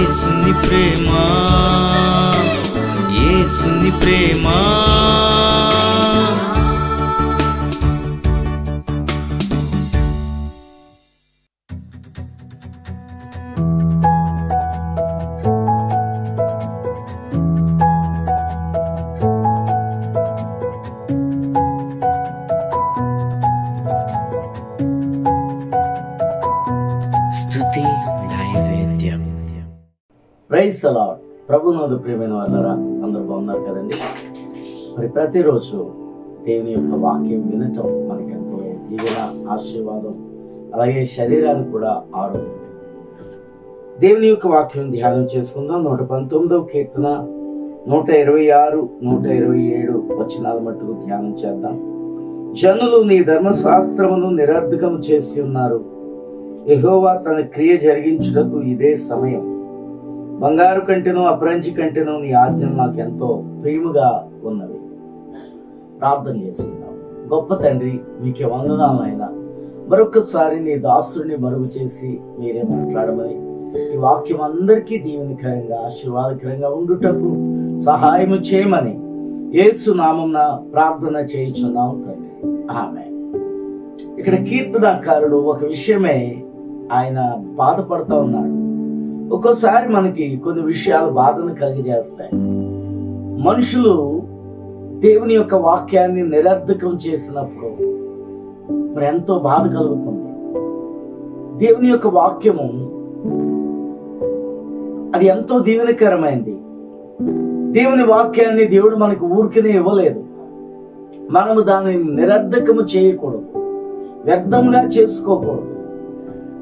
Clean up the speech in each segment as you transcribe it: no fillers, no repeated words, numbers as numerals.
యేసుని ప్రేమ, యేసుని ప్రేమ. స్తుతి నైవేద్యం. Praise the lord. ప్రభునందు ప్రియమైన వాళ్ళరా, అందరూ బాగున్నారు కదండి. మరి ప్రతిరోజు దేవుని యొక్క వాక్యం వినటం మనకెంతో దీవెన, ఆశీర్వాదం, అలాగే శరీరానికి కూడా ఆరోగ్యం. దేవుని యొక్క వాక్యం ధ్యానం చేసుకుందాం. 119వ కీర్తన 126, 127 వచనాల మట్టుకు ధ్యానం చేద్దాం. జనులు నీ ధర్మశాస్త్రమును నిరర్థకం చేసి ఉన్నారు. యెహోవా తన క్రియ జరిగించుటకు ఇదే సమయం. బంగారు కంటెను అపరంజి కంటెను నీ ఆజ్ఞలు నాకు ఎంతో ప్రియముగా ఉన్నవి. ప్రార్థన చేసుకుందాం. గొప్ప తండ్రి, మీకే వందనాలు నాయనా. మరొకసారి నీ దాసుడిని మరుగు చేసి మీరే మాట్లాడమని, ఈ వాక్యం అందరికీ దీవెనకరంగా ఆశీర్వాదకరంగా ఉండుటకు సహాయము చేయమని యేసు నామమున ప్రార్థన చేయుచున్నాం తండ్రి. ఆమేన్. ఇక్కడ కీర్తనకారుడు ఒక విషయమే ఆయన బాధపడుతూ ఉన్నాడు. ఒక్కోసారి మనకి కొన్ని విషయాలు బాధను కలిగజేస్తాయి. మనుషులు దేవుని యొక్క వాక్యాన్ని నిరర్థకం చేసినప్పుడు మరి ఎంతో బాధ కలుగుతుంది. దేవుని యొక్క వాక్యము అది ఎంతో దీవెనకరమైంది. దేవుని వాక్యాన్ని దేవుడు మనకు ఊరికనే ఇవ్వలేదు. మనము దానిని నిరర్థకము చేయకూడదు, వ్యర్థంగా చేసుకోకూడదు.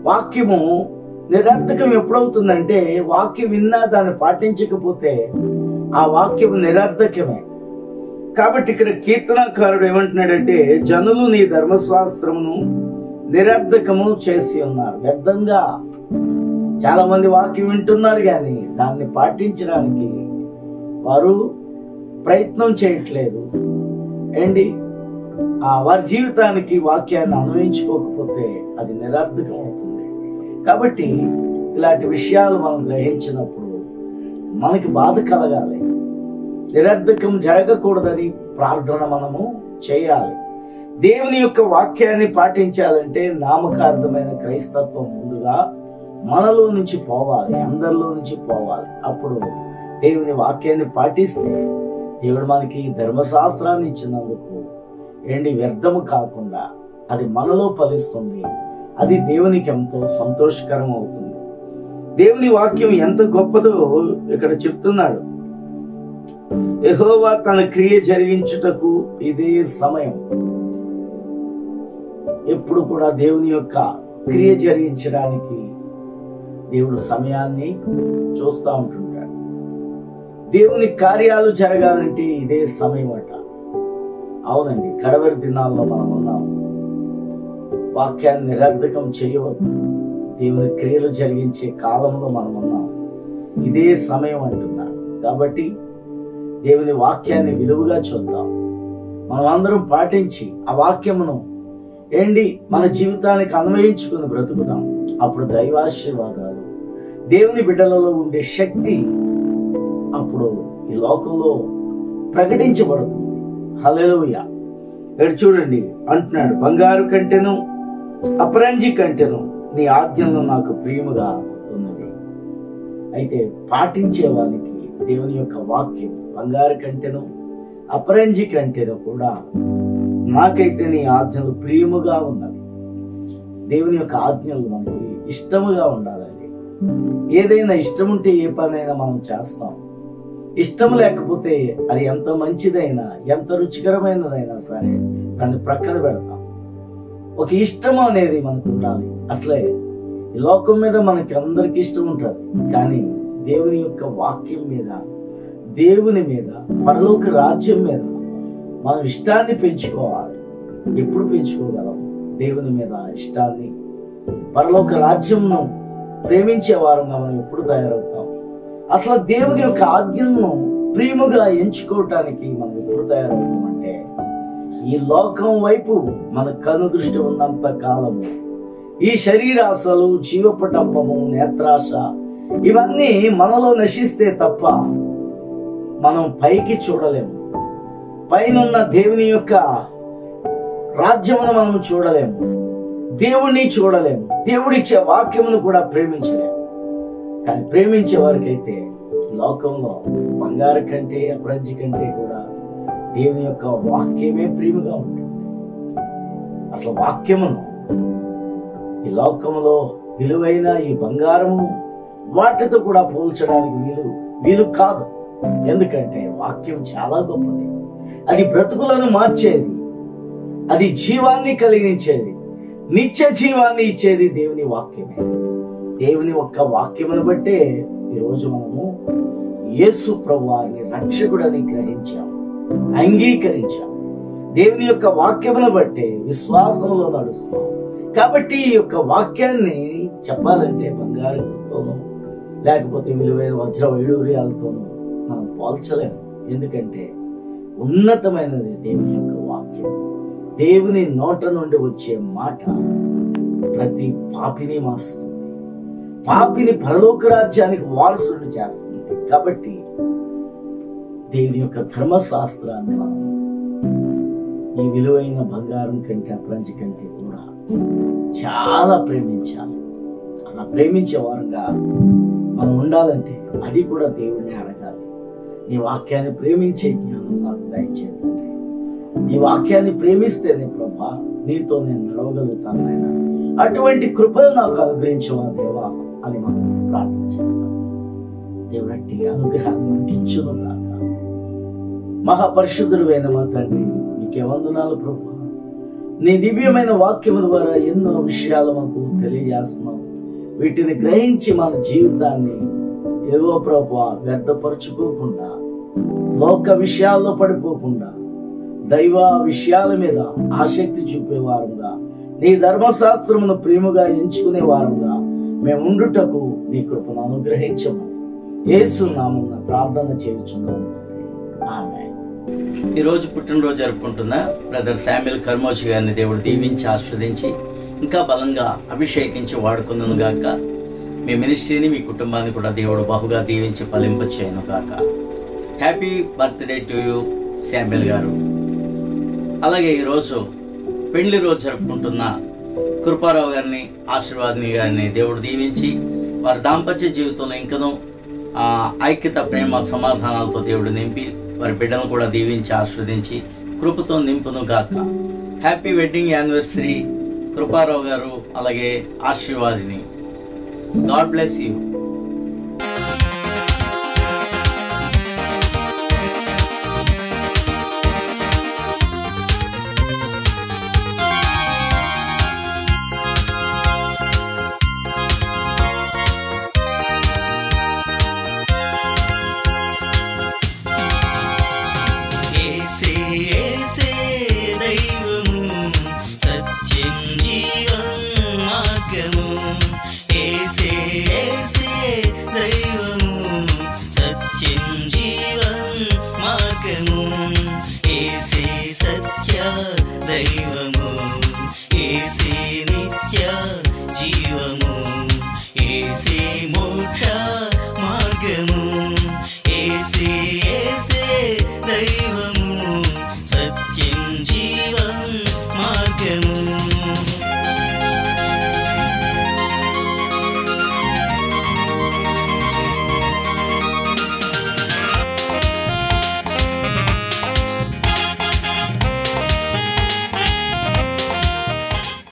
వాక్యము నిరర్థకం ఎప్పుడవుతుందంటే, వాక్యం విన్నా దాన్ని పాటించకపోతే ఆ వాక్యము నిరర్థకమే. కాబట్టి ఇక్కడ కీర్తనకారుడు ఏమంటున్నాడంటే, జనులు నీ ధర్మశాస్త్రమును నిరర్థకము చేసి ఉన్నారు. వ్యర్థంగా చాలా మంది వాక్యం వింటున్నారు, కానీ దాన్ని పాటించడానికి వారు ప్రయత్నం చేయట్లేదు. ఏంటి వారి జీవితానికి వాక్యాన్ని అన్వయించుకోకపోతే అది నిరర్థకం అవుతుంది. కాబట్టి ఇలాంటి విషయాలు మనం గ్రహించినప్పుడు మనకి బాధ కలగాలి. నిరర్థకం జరగకూడదని ప్రార్థన మనము చేయాలి. దేవుని యొక్క వాక్యాన్ని పాటించాలంటే నామకార్థమైన క్రైస్తత్వం ముందుగా మనలో నుంచి పోవాలి, అందరిలో నుంచి పోవాలి. అప్పుడు దేవుని వాక్యాన్ని పాటిస్తే దేవుడు మనకి ధర్మశాస్త్రాన్ని ఇచ్చినందుకు వ్యర్థము కాకుండా అది మనలో ఫలిస్తుంది. అది దేవునికి ఎంతో సంతోషకరం అవుతుంది. దేవుని వాక్యం ఎంత గొప్పదో ఇక్కడ చెప్తున్నాడు. యెహోవా తన క్రియ జరిగించుటకు ఇదే సమయం. ఎప్పుడు కూడా దేవుని యొక్క క్రియ జరిగించడానికి దేవుడు సమయాన్ని చూస్తూ ఉంటుంటాడు. దేవుని కార్యాలు జరగాలంటే ఇదే సమయం అట. అవునండి, కడవరి దినాల్లో మనం ఉన్నాం. వాక్యాన్ని నిరర్థకం చేయవద్దు. దేవుని క్రియలు జరిగించే కాలంలో మనం ఉన్నాం. ఇదే సమయం అంటున్నాడు. కాబట్టి దేవుని వాక్యాన్ని విలువగా చూద్దాం. మనం అందరం పాటించి ఆ వాక్యమును మన జీవితానికి అన్వయించుకుని బ్రతుకుతాం. అప్పుడు దైవాశీర్వాదాలు, దేవుని బిడ్డలలో ఉండే శక్తి అప్పుడు ఈ లోకంలో ప్రకటించబడుతుంది. హల్లెలూయా. ఇక్కడ చూడండి అంటున్నాడు, బంగారు కంటెను అపరంజి కంటెను నీ ఆజ్ఞలు నాకు ప్రియముగా ఉన్నది. అయితే పాటించే వానికి దేవుని యొక్క వాక్యం బంగారు కంటెను అపరంజి కంటెను కూడా నాకైతే నీ ఆజ్ఞలు ప్రియముగా ఉన్నవి. దేవుని యొక్క ఆజ్ఞలు మనకి ఇష్టముగా ఉండాలండి. ఏదైనా ఇష్టం ఉంటే ఏ పనైనా మనం చేస్తాం. ఇష్టం లేకపోతే అది ఎంత మంచిదైనా ఎంత రుచికరమైనదైనా సరే దాన్ని ప్రక్కన పెడతాం. ఒక ఇష్టం అనేది మనకు ఉండాలి. అసలే ఈ లోకం మీద మనకి అందరికి ఇష్టం ఉంటుంది, కానీ దేవుని యొక్క వాక్యం మీద, దేవుని మీద, పరలోక రాజ్యం మీద మనం ఇష్టాన్ని పెంచుకోవాలి. ఎప్పుడు పెంచుకోగలం? దేవుని మీద ఇష్టాన్ని, పరలోక రాజ్యంను ప్రేమించే వారంగా మనం ఎప్పుడు తయారవుతాం? అసలు దేవుని యొక్క ఆజ్ఞలను ప్రియముగా ఎంచుకోవటానికి మనం ఎప్పుడు తయారవుతామంటే, ఈ లోకం వైపు మన కను దృష్టి ఉన్నంత కాలము ఈ శరీరాశలు, జీవపటంబము, నేత్రాశ ఇవన్నీ మనలో నశిస్తే తప్ప మనం పైకి చూడలేము. పైనున్న దేవుని యొక్క రాజ్యమును మనము చూడలేము, దేవుణ్ణి చూడలేము, దేవుడిచ్చే వాక్యమును కూడా ప్రేమించలేము. కానీ ప్రేమించే వారికైతే లోకంలో బంగారు కంటే అపరంజి కంటే కూడా దేవుని యొక్క వాక్యమే ప్రియముగా ఉంటుంది. అసలు వాక్యమును ఈ లోకములో విలువైన ఈ బంగారము వాటితో కూడా పోల్చడానికి వీలు కాదు. ఎందుకంటే వాక్యం చాలా గొప్పది. అది బ్రతుకులను మార్చేది, అది జీవాన్ని కలిగించేది, నిత్య జీవాన్ని ఇచ్చేది దేవుని వాక్యమే. దేవుని యొక్క వాక్యమును బట్టే ఈరోజు మనము యేసు ప్రభువారిని రక్షకుడని గ్రహించాం, అంగీకరించాం. దేవుని యొక్క వాక్యమును బట్టే విశ్వాసంలో నడుస్తాం. కాబట్టి ఈ యొక్క వాక్యాన్ని చెప్పాలంటే బంగారంతోనూ లేకపోతే విలువైన వజ్ర వైడూర్యాలతోనూ మనం పోల్చలేము. ఎందుకంటే ఉన్నతమైనది దేవుని యొక్క వాక్యం. దేవుని నోట నుండి వచ్చే మాట ప్రతి పాపిని మారుస్తుంది, పాపిని పరలోక రాజ్యానికి వారసుని చేస్తుంది. కాబట్టి దేవుని యొక్క ధర్మశాస్త్రాన్ని మనం ఈ విలువైన బంగారం కంటే అపరంజి కంటే కూడా చాలా ప్రేమించాలి. అలా ప్రేమించే వారంగా మనం ఉండాలంటే అది కూడా దేవుడిని అడగాలి. నీ వాక్యాన్ని ప్రేమించే జ్ఞానం నాకు దయచేయండి. నీ వాక్యాన్ని ప్రేమిస్తేనే ప్రభా నీతో నేను నడవగలుగుతాను నాయన. అటువంటి కృపను నాకు అనుగ్రహించవా దేవా అని మనం ప్రార్థించాలి. దేవుడి అనుగ్రహాన్ని మనకి ఇచ్చును కాక. మహాపరిశుద్ధుడు అయిన మా తండ్రి, నీకే వందనాలు ప్రభా. నీ దివ్యమైన వాక్యము ద్వారా ఎన్నో విషయాలు మనకు తెలియజేస్తున్నావు. వీటిని గ్రహించి మన జీవితాన్ని ఏవో ప్రభా వ్యర్థపరచుకోకుండా, లోక విషయాల్లో పడిపోకుండా, దైవ విషయాల మీద ఆసక్తి చూపేవారుగా, నీ ధర్మశాస్త్రమును ప్రేమగా ఎంచుకునే వారుగా మేము ఉండుటకు నీ కృపను అనుగ్రహించమని యేసు నామమున ప్రార్థన చేయుచున్నాము. ఆమేన్. ఈరోజు పుట్టినరోజు జరుపుకుంటున్న బ్రదర్ శామ్యుల్ కర్మోజీ గారిని దేవుడు దీవించి ఆస్వాదించి ఇంకా బలంగా అభిషేకించి వాడుకున్నాను గాక. మీ మినిస్ట్రీని, మీ కుటుంబాన్ని కూడా దేవుడు బహుగా దీవించి ఫలింపచేయను గాక. Happy birthday to you Samuel గారు. అలాగే ఈరోజు పెళ్లి రోజు జరుపుకుంటున్న కృపారావు గారిని, ఆశీర్వాదిని గారిని దేవుడు దీవించి వారి దాంపత్య జీవితంలో ఇంకనూ ఐక్యత, ప్రేమ, సమాధానాలతో దేవుడు నింపి వారి బిడ్డను కూడా దీవించి ఆస్వాదించి కృపతో నింపును గాక. హ్యాపీ వెడ్డింగ్ యానివర్సరీ కృపారావు గారు, అలాగే ఆశీర్వాదిని. God bless you. దైవము ఏసే నిత్య జీవము ఏసే